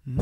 For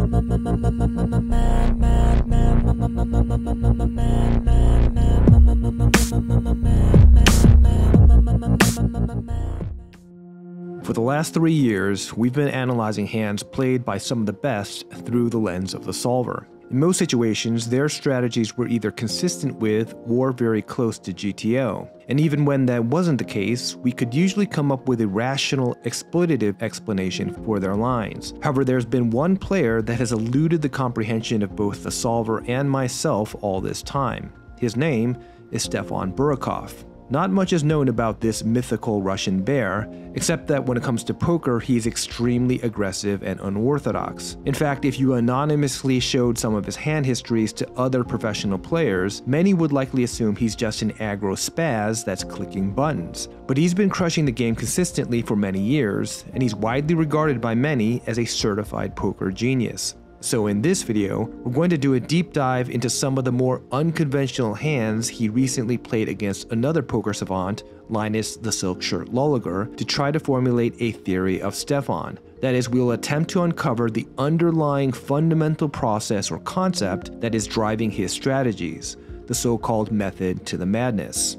the last 3 years, we've been analyzing hands played by some of the best through the lens of the solver. In most situations, their strategies were either consistent with or very close to GTO. And even when that wasn't the case, we could usually come up with a rational, exploitative explanation for their lines. However, there's been one player that has eluded the comprehension of both the solver and myself all this time. His name is Stefan Burakov. Not much is known about this mythical Russian bear, except that when it comes to poker, he's extremely aggressive and unorthodox. In fact, if you anonymously showed some of his hand histories to other professional players, many would likely assume he's just an aggro spaz that's clicking buttons. But he's been crushing the game consistently for many years, and he's widely regarded by many as a certified poker genius. So in this video, we're going to do a deep dive into some of the more unconventional hands he recently played against another poker savant, Linus the Silk Shirt Lulliger, to try to formulate a theory of Stefan. That is, we'll attempt to uncover the underlying fundamental process or concept that is driving his strategies, the so-called method to the madness.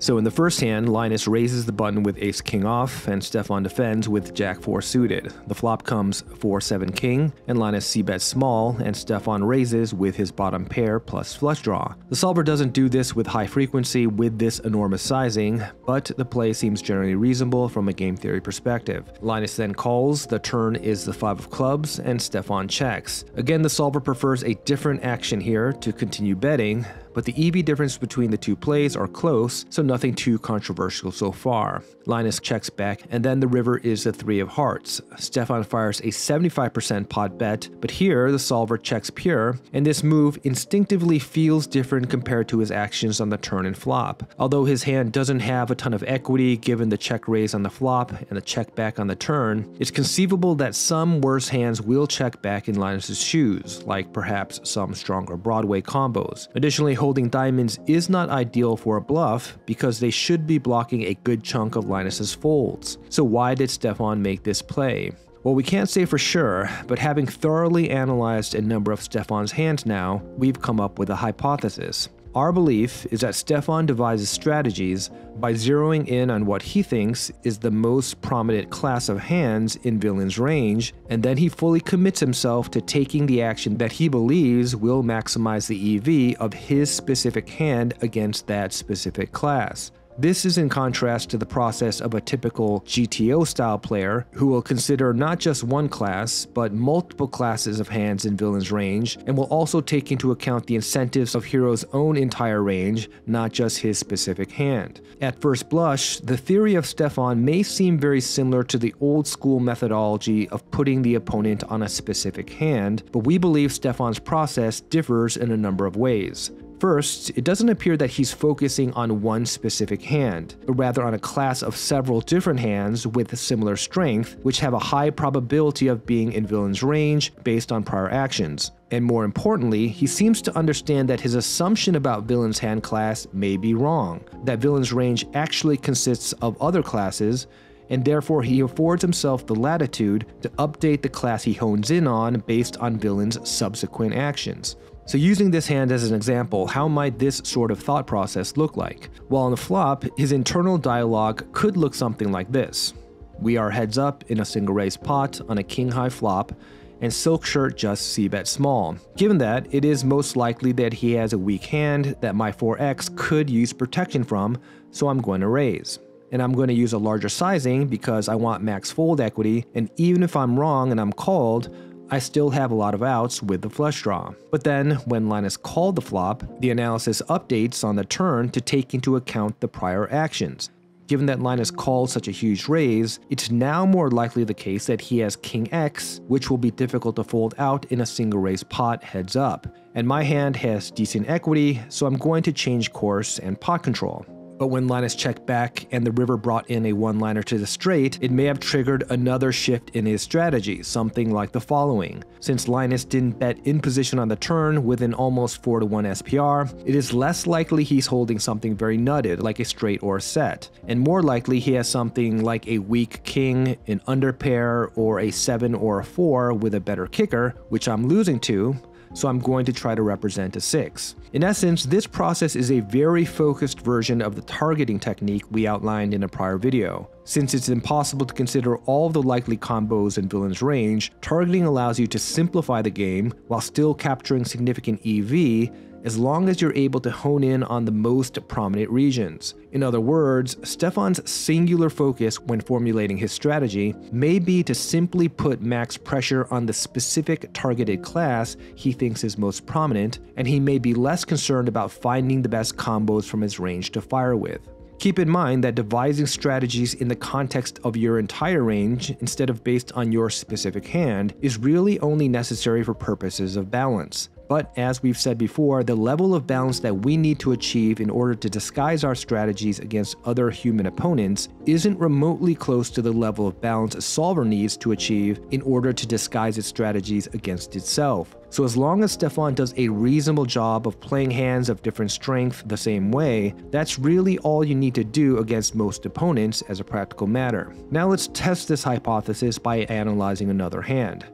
So in the first hand, Linus raises the button with ace-king off, and Stefan defends with jack-4 suited. The flop comes 4-7 king, and Linus c-bets small, and Stefan raises with his bottom pair plus flush draw. The solver doesn't do this with high frequency with this enormous sizing, but the play seems generally reasonable from a game theory perspective. Linus then calls, the turn is the 5 of clubs, and Stefan checks. Again, the solver prefers a different action here to continue betting, but the EV difference between the two plays are close, so nothing too controversial so far. Linus checks back, and then the river is the 3 of hearts. Stefan fires a 75% pot bet, but here the solver checks pure, and this move instinctively feels different compared to his actions on the turn and flop. Although his hand doesn't have a ton of equity given the check raise on the flop and the check back on the turn, it's conceivable that some worse hands will check back in Linus's shoes, like perhaps some stronger Broadway combos. Additionally, holding diamonds is not ideal for a bluff because they should be blocking a good chunk of Linus's folds. So why did Stefan make this play? Well, we can't say for sure, but having thoroughly analyzed a number of Stefan's hands now, we've come up with a hypothesis. Our belief is that Stefan devises strategies by zeroing in on what he thinks is the most prominent class of hands in villain's range, and then he fully commits himself to taking the action that he believes will maximize the EV of his specific hand against that specific class. This is in contrast to the process of a typical GTO-style player who will consider not just one class, but multiple classes of hands in villain's range, and will also take into account the incentives of hero's own entire range, not just his specific hand. At first blush, the theory of Stefan may seem very similar to the old-school methodology of putting the opponent on a specific hand, but we believe Stefan's process differs in a number of ways. First, it doesn't appear that he's focusing on one specific hand, but rather on a class of several different hands with similar strength, which have a high probability of being in villain's range based on prior actions. And more importantly, he seems to understand that his assumption about villain's hand class may be wrong, that villain's range actually consists of other classes, and therefore he affords himself the latitude to update the class he hones in on based on villain's subsequent actions. So using this hand as an example, how might this sort of thought process look like? Well, on the flop, his internal dialogue could look something like this. We are heads up in a single raise pot on a king-high flop, and Silk Shirt just c-bet small. Given that, it is most likely that he has a weak hand that my 4x could use protection from, so I'm going to raise. And I'm going to use a larger sizing because I want max fold equity, and even if I'm wrong and I'm called, I still have a lot of outs with the flush draw. But then, when Linus called the flop, the analysis updates on the turn to take into account the prior actions. Given that Linus called such a huge raise, it's now more likely the case that he has King X, which will be difficult to fold out in a single raise pot heads up. And my hand has decent equity, so I'm going to change course and pot control. But when Linus checked back and the river brought in a one-liner to the straight, it may have triggered another shift in his strategy, something like the following. Since Linus didn't bet in position on the turn with an almost 4-to-1 SPR, it is less likely he's holding something very nutted like a straight or a set, and more likely he has something like a weak king, an underpair, or a 7 or a 4 with a better kicker, which I'm losing to, so I'm going to try to represent a 6. In essence, this process is a very focused version of the targeting technique we outlined in a prior video. Since it's impossible to consider all of the likely combos in villain's range, targeting allows you to simplify the game while still capturing significant EV, as long as you're able to hone in on the most prominent regions. In other words, Stefan's singular focus when formulating his strategy may be to simply put max pressure on the specific targeted class he thinks is most prominent, and he may be less concerned about finding the best combos from his range to fire with. Keep in mind that devising strategies in the context of your entire range, instead of based on your specific hand, is really only necessary for purposes of balance. But as we've said before, the level of balance that we need to achieve in order to disguise our strategies against other human opponents isn't remotely close to the level of balance a solver needs to achieve in order to disguise its strategies against itself. So as long as Stefan does a reasonable job of playing hands of different strength the same way, that's really all you need to do against most opponents as a practical matter. Now let's test this hypothesis by analyzing another hand.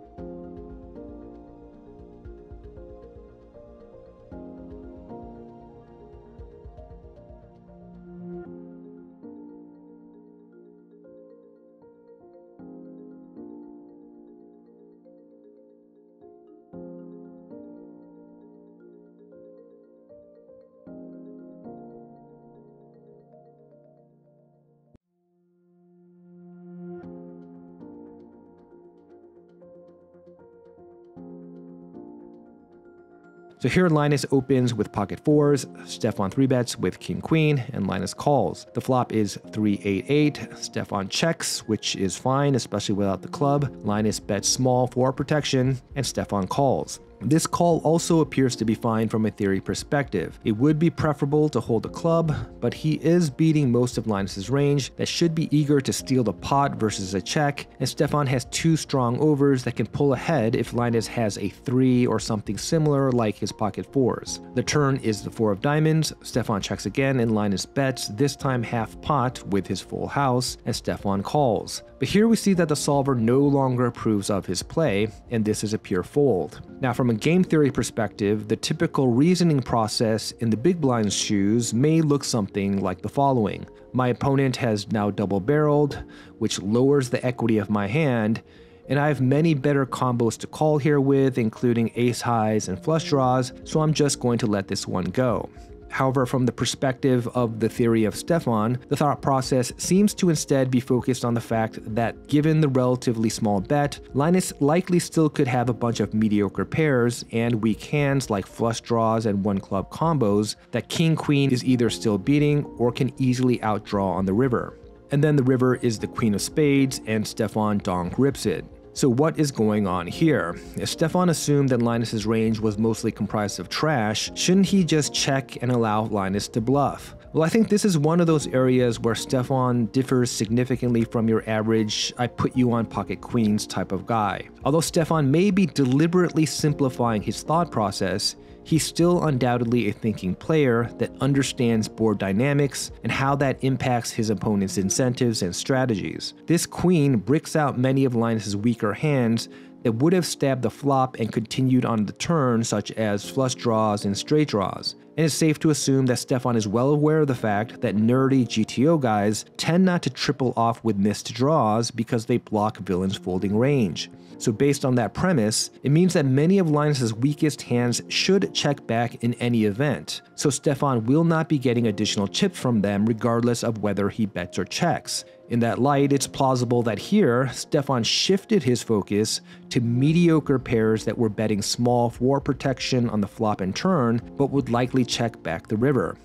So here Linus opens with pocket 4s, Stefan 3-bets with king queen, and Linus calls. The flop is 3-8-8, Stefan checks, which is fine, especially without the club. Linus bets small for protection, and Stefan calls. This call also appears to be fine from a theory perspective. It would be preferable to hold a club, but he is beating most of Linus's range that should be eager to steal the pot versus a check, and Stefan has 2 strong overs that can pull ahead if Linus has a 3 or something similar like his pocket 4s. The turn is the 4 of diamonds, Stefan checks again and Linus bets, this time half pot with his full house, and Stefan calls. But here we see that the solver no longer approves of his play, and this is a pure fold. Now from a game theory perspective, the typical reasoning process in the big blind's shoes may look something like the following. My opponent has now double-barreled, which lowers the equity of my hand, and I have many better combos to call here with, including ace highs and flush draws, so I'm just going to let this one go. However, from the perspective of the theory of Stefan, the thought process seems to instead be focused on the fact that given the relatively small bet, Linus likely still could have a bunch of mediocre pairs and weak hands like flush draws and one-club combos that king-queen is either still beating or can easily outdraw on the river. And then the river is the queen of spades and Stefan donk rips it. So what is going on here? If Stefan assumed that Linus's range was mostly comprised of trash, shouldn't he just check and allow Linus to bluff? Well, I think this is one of those areas where Stefan differs significantly from your average I put you on pocket queens type of guy. Although Stefan may be deliberately simplifying his thought process, he's still undoubtedly a thinking player that understands board dynamics and how that impacts his opponent's incentives and strategies. This queen bricks out many of Linus's weaker hands that would have stabbed the flop and continued on the turn, such as flush draws and straight draws. And it's safe to assume that Stefan is well aware of the fact that nerdy GTO guys tend not to triple off with missed draws because they block villain's folding range. So based on that premise, it means that many of Linus's weakest hands should check back in any event, so Stefan will not be getting additional chips from them regardless of whether he bets or checks. In that light, it's plausible that here, Stefan shifted his focus to mediocre pairs that were betting small for protection on the flop and turn, but would likely check back the river.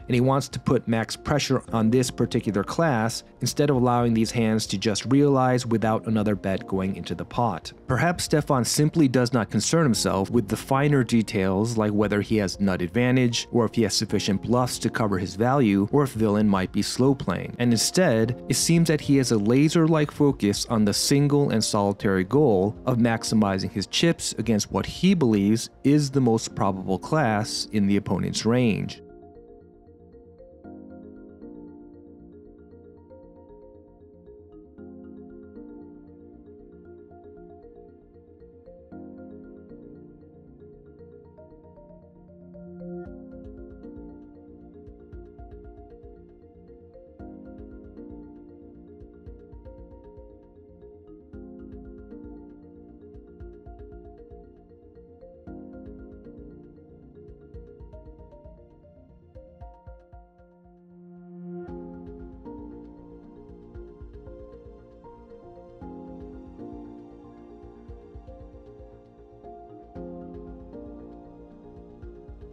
and he wants to put max pressure on this particular class instead of allowing these hands to just realize without another bet going into the pot. Perhaps Stefan simply does not concern himself with the finer details like whether he has nut advantage, or if he has sufficient bluffs to cover his value, or if villain might be slow playing. And instead, it seems that he has a laser-like focus on the single and solitary goal of maximizing his chips against what he believes is the most probable class in the opponent's range.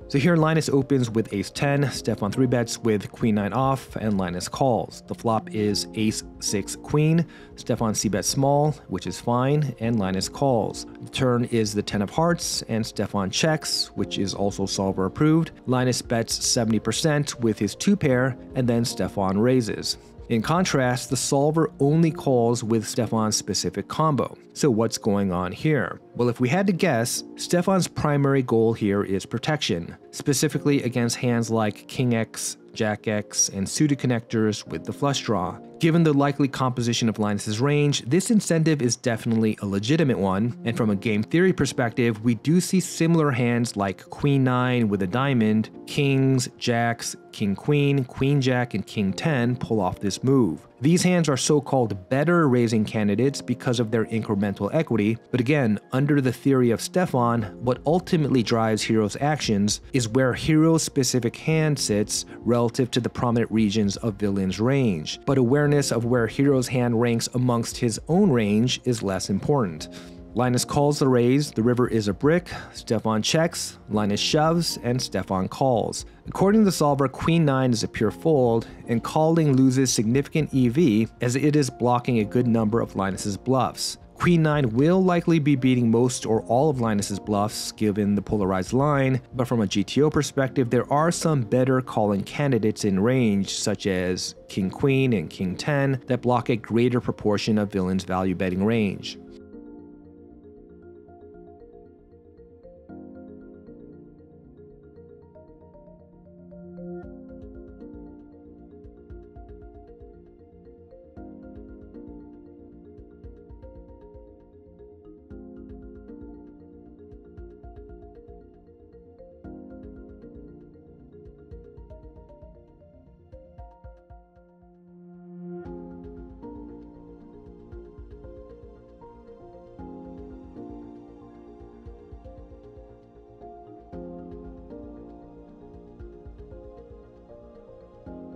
So here Linus opens with ace-10, Stefan 3-bets with queen-9 off, and Linus calls. The flop is ace-6 queen, Stefan c-bets small, which is fine, and Linus calls. The turn is the 10 of hearts, and Stefan checks, which is also solver approved. Linus bets 70% with his 2-pair, and then Stefan raises. In contrast, the solver only calls with Stefan's specific combo. So what's going on here? Well, if we had to guess, Stefan's primary goal here is protection, specifically against hands like King X, Jack X, and suited connectors with the flush draw. Given the likely composition of Linus's range, this incentive is definitely a legitimate one, and from a game theory perspective, we do see similar hands like Queen-9 with a diamond, Kings, Jacks, King-Queen, Queen-Jack, and King-10 pull off this move. These hands are so-called better raising candidates because of their incremental equity, but again, under the theory of Stefan, what ultimately drives Hero's actions is where Hero's specific hand sits relative to the prominent regions of Villain's range, but awareness of where Hero's hand ranks amongst his own range is less important. Linus calls the raise, the river is a brick, Stefan checks, Linus shoves, and Stefan calls. According to the solver, Queen-9 is a pure fold, and calling loses significant EV as it is blocking a good number of Linus's bluffs. Queen-9 will likely be beating most or all of Linus's bluffs given the polarized line, but from a GTO perspective, there are some better calling candidates in range, such as King-Queen and King-10, that block a greater proportion of Villain's value betting range.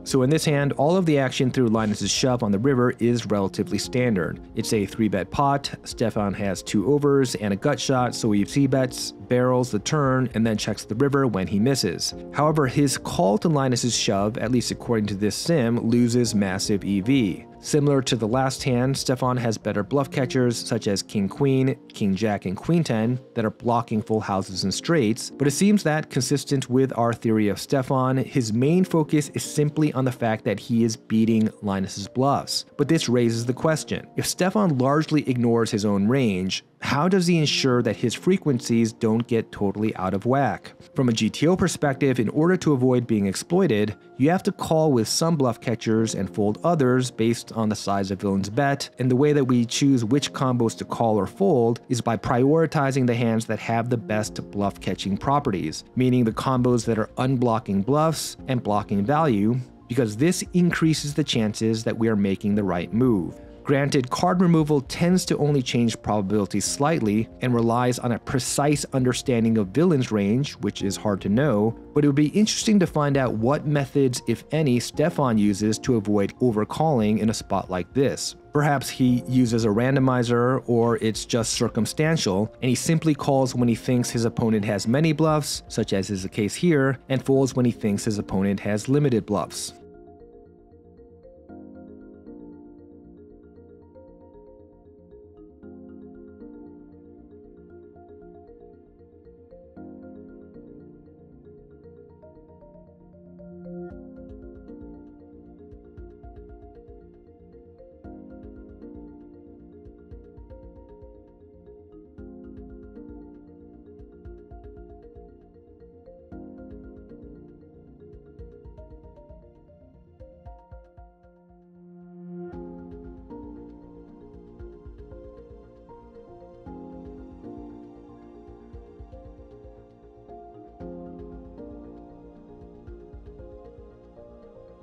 So in this hand, all of the action through Linus's shove on the river is relatively standard. It's a 3-bet pot, Stefan has 2 overs and a gut shot, so he c-bets, barrels the turn, and then checks the river when he misses. However, his call to Linus's shove, at least according to this sim, loses massive EV. Similar to the last hand, Stefan has better bluff catchers such as King-Queen, King-Jack, and Queen-10 that are blocking full houses and straights, but it seems that, consistent with our theory of Stefan, his main focus is simply on the fact that he is beating Linus's bluffs. But this raises the question, if Stefan largely ignores his own range, how does he ensure that his frequencies don't get totally out of whack? From a GTO perspective, in order to avoid being exploited, you have to call with some bluff catchers and fold others based on the size of Villain's bet, and the way that we choose which combos to call or fold is by prioritizing the hands that have the best bluff catching properties, meaning the combos that are unblocking bluffs and blocking value, because this increases the chances that we are making the right move. Granted, card removal tends to only change probability slightly and relies on a precise understanding of Villain's range, which is hard to know, but it would be interesting to find out what methods, if any, Stefan uses to avoid overcalling in a spot like this. Perhaps he uses a randomizer, or it's just circumstantial, and he simply calls when he thinks his opponent has many bluffs, such as is the case here, and folds when he thinks his opponent has limited bluffs.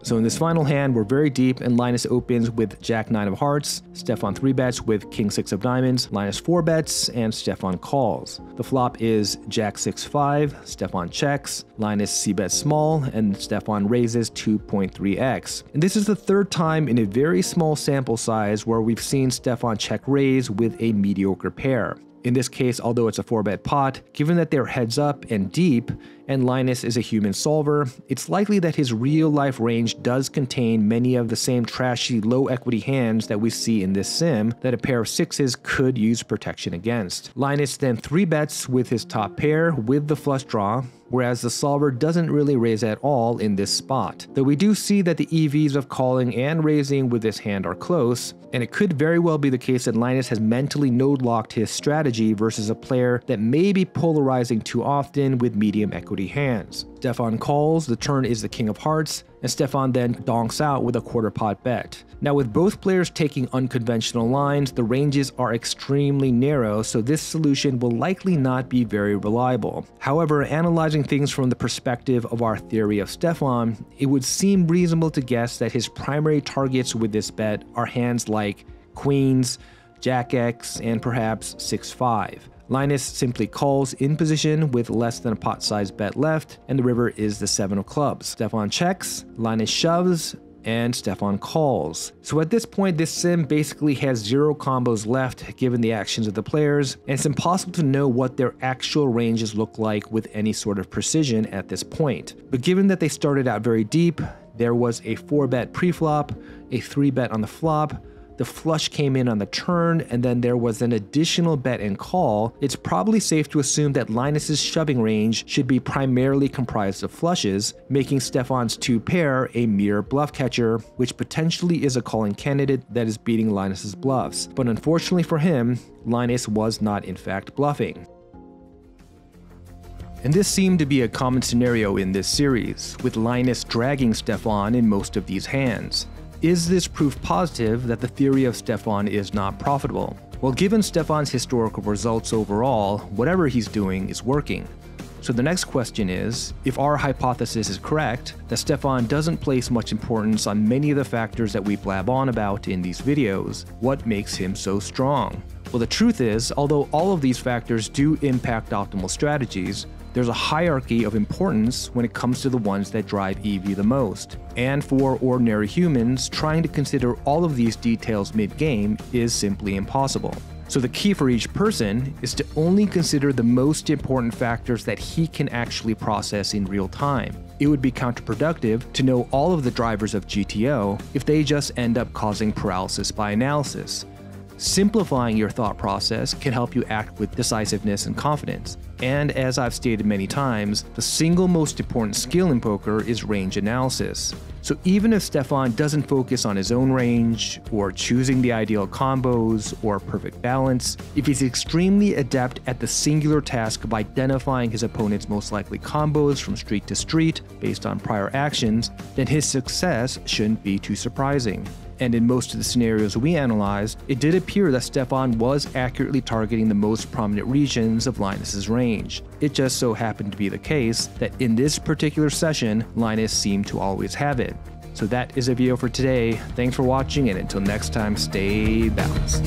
So in this final hand, we're very deep, and Linus opens with Jack 9 of hearts, Stefan 3 bets with King 6 of diamonds, Linus 4 bets, and Stefan calls. The flop is Jack 6-5, Stefan checks, Linus c-bets small, and Stefan raises 2.3x. And this is the third time in a very small sample size where we've seen Stefan check raise with a mediocre pair. In this case, although it's a 4-bet pot, given that they're heads up and deep, and Linus is a human solver, it's likely that his real-life range does contain many of the same trashy, low-equity hands that we see in this sim that a pair of 6s could use protection against. Linus then 3 bets with his top pair with the flush draw, whereas the solver doesn't really raise at all in this spot. Though we do see that the EVs of calling and raising with this hand are close, and it could very well be the case that Linus has mentally node-locked his strategy versus a player that may be polarizing too often with medium equity hands. Stefan calls, the turn is the King of Hearts, and Stefan then donks out with a quarter pot bet. Now, with both players taking unconventional lines, the ranges are extremely narrow, so this solution will likely not be very reliable. However, analyzing things from the perspective of our theory of Stefan, it would seem reasonable to guess that his primary targets with this bet are hands like Queens, Jack X, and perhaps 6-5. Linus simply calls in position with less than a pot-sized bet left, and the river is the 7 of clubs. Stefan checks, Linus shoves, and Stefan calls. So at this point, this sim basically has 0 combos left given the actions of the players, and it's impossible to know what their actual ranges look like with any sort of precision at this point. But given that they started out very deep, there was a 4-bet pre-flop, a 3-bet on the flop, the flush came in on the turn, and then there was an additional bet and call, it's probably safe to assume that Linus's shoving range should be primarily comprised of flushes, making Stefan's 2 pair a mere bluff catcher, which potentially is a calling candidate that is beating Linus's bluffs. But unfortunately for him, Linus was not in fact bluffing. And this seemed to be a common scenario in this series, with Linus dragging Stefan in most of these hands. Is this proof positive that the theory of Stefan is not profitable? Well, given Stefan's historical results overall, whatever he's doing is working. So the next question is, if our hypothesis is correct, that Stefan doesn't place much importance on many of the factors that we blab on about in these videos, what makes him so strong? Well, the truth is, although all of these factors do impact optimal strategies, there's a hierarchy of importance when it comes to the ones that drive EV the most. And for ordinary humans, trying to consider all of these details mid-game is simply impossible. So the key for each person is to only consider the most important factors that he can actually process in real time. It would be counterproductive to know all of the drivers of GTO if they just end up causing paralysis by analysis. Simplifying your thought process can help you act with decisiveness and confidence. And as I've stated many times, the single most important skill in poker is range analysis. So even if Stefan doesn't focus on his own range, or choosing the ideal combos, or perfect balance, if he's extremely adept at the singular task of identifying his opponent's most likely combos from street to street based on prior actions, then his success shouldn't be too surprising. And in most of the scenarios we analyzed, it did appear that Stefan was accurately targeting the most prominent regions of Linus's range. It just so happened to be the case that in this particular session, Linus seemed to always have it. So that is a video for today. Thanks for watching, and until next time, stay balanced.